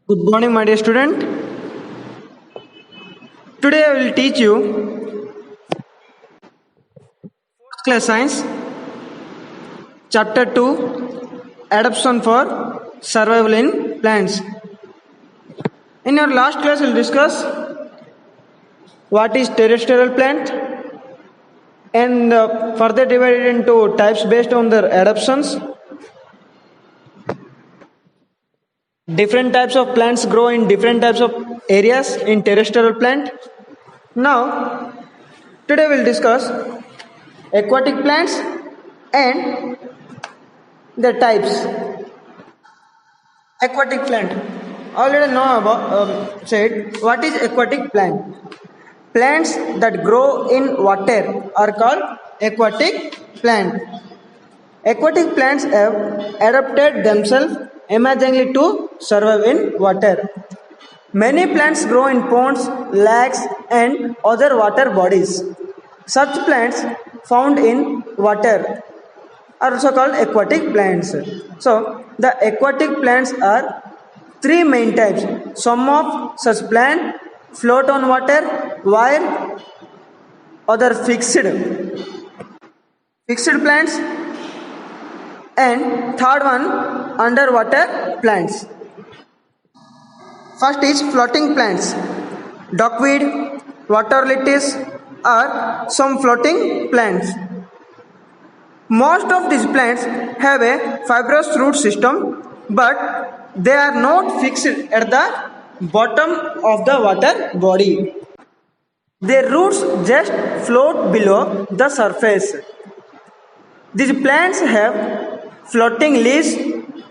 Good morning, my dear student. Today I will teach you fourth class science, chapter 2, adaptation for survival in plants. In your last class, we will discuss what is terrestrial plant and further divided into types based on their adaptations. Different types of plants grow in different types of areas in terrestrial plant. Now, today we will discuss aquatic plants and the types. Aquatic plant. Already know about said what is aquatic plant. Plants that grow in water are called aquatic plant. Aquatic plants have adapted themselves amazingly to survive in water. Many plants grow in ponds, lakes, and other water bodies. Such plants found in water are also called aquatic plants. So, the aquatic plants are three main types. Some of such plants float on water while other fixed plants, and third one underwater plants. First is floating plants. Duckweed, water lettuce are some floating plants. Most of these plants have a fibrous root system, but they are not fixed at the bottom of the water body. Their roots just float below the surface. These plants have floating leaves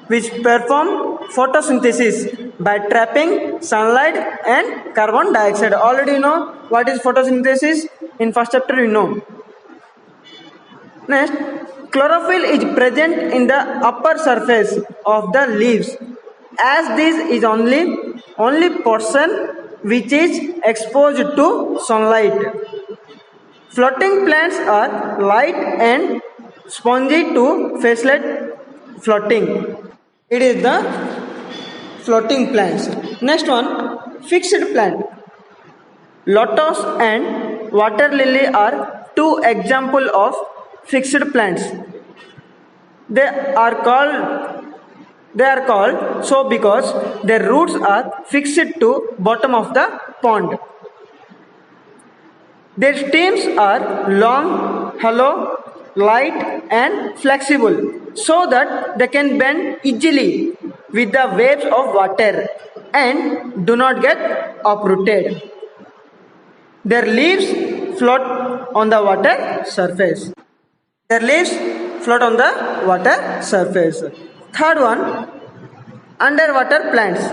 which perform photosynthesis by trapping sunlight and carbon dioxide. Already you know what is photosynthesis. In first chapter you know. Next, chlorophyll is present in the upper surface of the leaves, as this is only portion which is exposed to sunlight. Floating plants are light and spongy to facilitate floating. It is the floating plants. Next one, fixed plant. Lotus and water lily are two examples of fixed plants. They are called so because their roots are fixed to bottom of the pond. Their stems are long, hollow, light and flexible so that they can bend easily with the waves of water and do not get uprooted. Their leaves float on the water surface. Third one, underwater plants.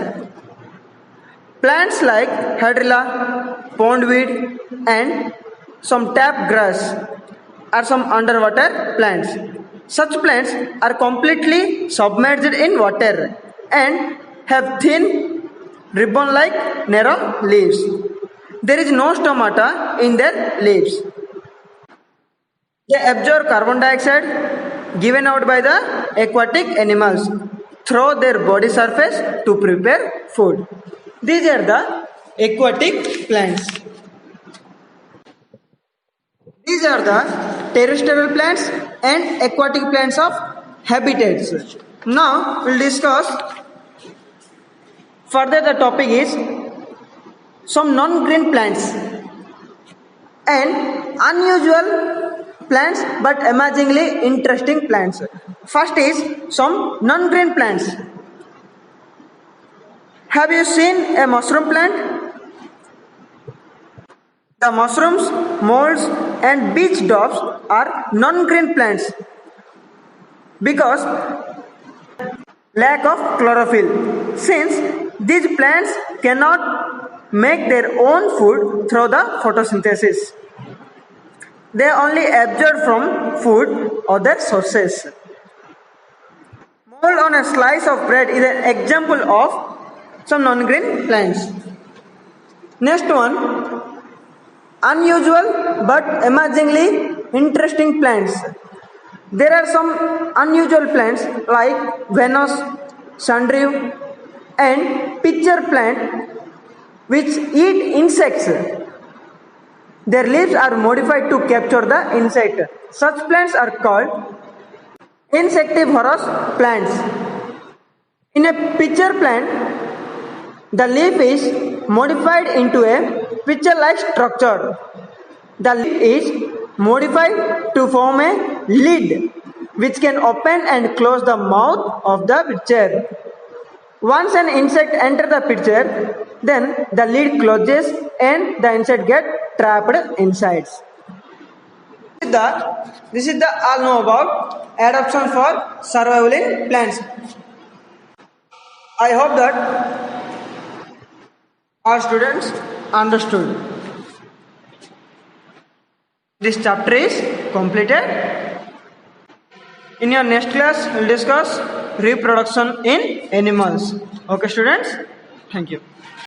Plants like hydrilla, pondweed and some tap grass are some underwater plants. Such plants are completely submerged in water and have thin ribbon-like narrow leaves. There is no stomata in their leaves. They absorb carbon dioxide given out by the aquatic animals through their body surface to prepare food. These are the aquatic plants. These are the terrestrial plants and aquatic plants of habitats. Now we'll discuss further. The topic is some non-green plants and unusual plants but amazingly interesting plants. First is some non-green plants. Have you seen a mushroom plant? The mushrooms, molds and beach dogs are non-green plants because lack of chlorophyll. Since these plants cannot make their own food through the photosynthesis, they only absorb from food other sources. Mold on a slice of bread is an example of some non-green plants. Next one, unusual but amazingly interesting plants. There are some unusual plants like Venus, sundew, and pitcher plant which eat insects. Their leaves are modified to capture the insect. Such plants are called insectivorous plants. In a pitcher plant, the leaf is modified into a pitcher-like structure. The leaf is modified to form a lid which can open and close the mouth of the pitcher. Once an insect enters the pitcher, then the lid closes and the insect gets trapped inside. This is the all know about adaptation for survival in plants. I hope that all students understood. This chapter is completed. In your next class, we will discuss reproduction in animals. Okay, students? Thank you.